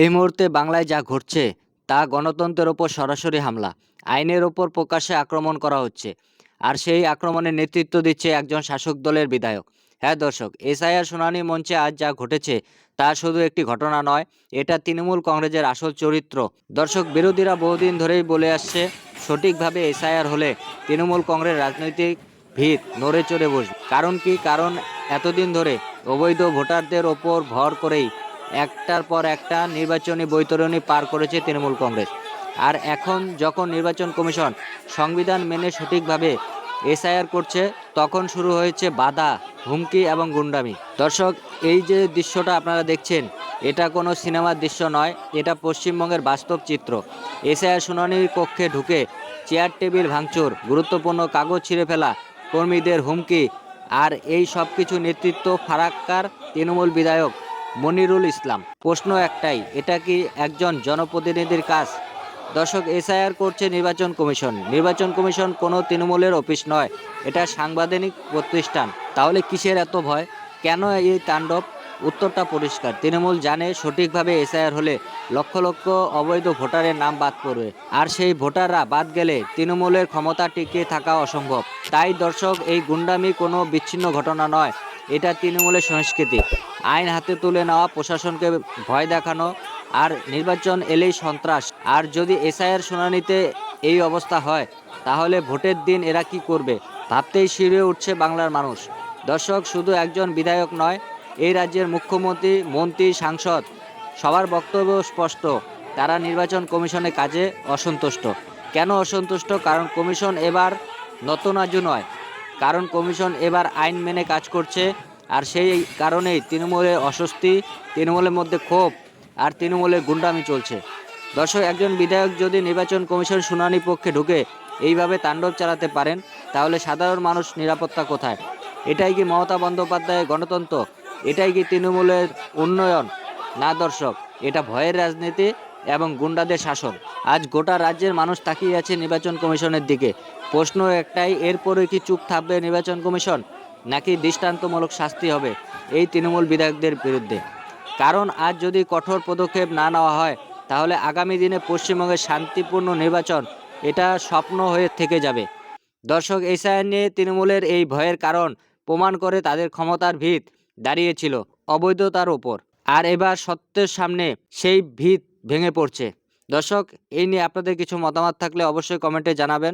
এই মুহূর্তে বাংলায় যা ঘটছে তা গণতন্ত্রের ওপর সরাসরি হামলা। আইনের ওপর প্রকাশ্যে আক্রমণ করা হচ্ছে, আর সেই আক্রমণের নেতৃত্ব দিচ্ছে একজন শাসক দলের বিধায়ক। হ্যাঁ দর্শক, এসআইআর শুনানি মঞ্চে আজ যা ঘটেছে তা শুধু একটি ঘটনা নয়, এটা তৃণমূল কংগ্রেসের আসল চরিত্র। দর্শক, বিরোধীরা বহুদিন ধরেই বলে আসছে সঠিকভাবে এসআইআর হলে তৃণমূল কংগ্রেস রাজনৈতিক ভিত নড়ে চড়ে বসবে। কারণ কি? কারণ এতদিন ধরে অবৈধ ভোটারদের ওপর ভর করেই একটার পর একটা নির্বাচনী বৈতরণী পার করেছে তৃণমূল কংগ্রেস। আর এখন যখন নির্বাচন কমিশন সংবিধান মেনে সঠিকভাবে এসআইআর করছে, তখন শুরু হয়েছে বাধা, হুমকি এবং গুন্ডামি। দর্শক, এই যে দৃশ্যটা আপনারা দেখছেন, এটা কোনো সিনেমার দৃশ্য নয়, এটা পশ্চিমবঙ্গের বাস্তব চিত্র। এসআইআর শুনানির কক্ষে ঢুকে চেয়ার টেবিল ভাঙচুর, গুরুত্বপূর্ণ কাগজ ছিঁড়ে ফেলা, কর্মীদের হুমকি, আর এই সব কিছু নেতৃত্ব ফারাক্কার তৃণমূল বিধায়ক মনিরুল ইসলাম। প্রশ্ন একটাই, এটা কি একজন জনপ্রতিনিধির কাজ? দর্শক, এসআইআর করছে নির্বাচন কমিশন। নির্বাচন কমিশন কোনো তৃণমূলের অফিস নয়, এটা সাংবিধানিক প্রতিষ্ঠান। তাহলে কিসের এত ভয়? কেন এই তাণ্ডব? উত্তরটা পরিষ্কার, তৃণমূল জানে সঠিকভাবে এসআইআর হলে লক্ষ লক্ষ অবৈধ ভোটারের নাম বাদ পড়বে, আর সেই ভোটাররা বাদ গেলে তৃণমূলের ক্ষমতা টিকে থাকা অসম্ভব। তাই দর্শক, এই গুন্ডামি কোনো বিচ্ছিন্ন ঘটনা নয়, এটা তৃণমূলের সংস্কৃতি। আইন হাতে তুলে নেওয়া, প্রশাসনকে ভয় দেখানো, আর নির্বাচন এলেই সন্ত্রাস। আর যদি এসআইআর শুনানিতে এই অবস্থা হয়, তাহলে ভোটের দিন এরা কি করবে ভাবতেই শিউরে উঠছে বাংলার মানুষ। দর্শক, শুধু একজন বিধায়ক নয়, এই রাজ্যের মুখ্যমন্ত্রী, মন্ত্রী, সাংসদ সবার বক্তব্য স্পষ্ট, তারা নির্বাচন কমিশনের কাজে অসন্তুষ্ট। কেন অসন্তুষ্ট? কারণ কমিশন এবার নতনাজু নয়, কারণ কমিশন এবার আইন মেনে কাজ করছে। আর সেই কারণেই তৃণমূলের অস্বস্তি, তৃণমূলের মধ্যে ক্ষোভ, আর তৃণমূলের গুন্ডামি চলছে। দর্শক, একজন বিধায়ক যদি নির্বাচন কমিশন শুনানি পক্ষে ঢুকে এইভাবে তাণ্ডব চালাতে পারেন, তাহলে সাধারণ মানুষ নিরাপত্তা কোথায়? এটাই কি মমতা বন্দ্যোপাধ্যায়ের গণতন্ত্র? এটাই কি তৃণমূলের উন্নয়ন? না দর্শক, এটা ভয়ের রাজনীতি এবং গুন্ডাদের শাসন। আজ গোটা রাজ্যের মানুষ তাকিয়ে আছে নির্বাচন কমিশনের দিকে। প্রশ্ন একটাই, এরপরে কি চুপ থাকবে নির্বাচন কমিশন, নাকি দৃষ্টান্তমূলক শাস্তি হবে এই তৃণমূল বিধায়কদের বিরুদ্ধে? কারণ আজ যদি কঠোর পদক্ষেপ না নেওয়া হয়, তাহলে আগামী দিনে পশ্চিমবঙ্গের শান্তিপূর্ণ নির্বাচন এটা স্বপ্ন হয়ে থেকে যাবে। দর্শক, এসআইআর নিয়ে তৃণমূলের এই ভয়ের কারণ প্রমাণ করে তাদের ক্ষমতার ভিত দাঁড়িয়েছিল অবৈধতার ওপর, আর এবার সত্যের সামনে সেই ভিত ভেঙে পড়ছে। দর্শক, এই নিয়ে আপনাদের কিছু মতামত থাকলে অবশ্যই কমেন্টে জানাবেন।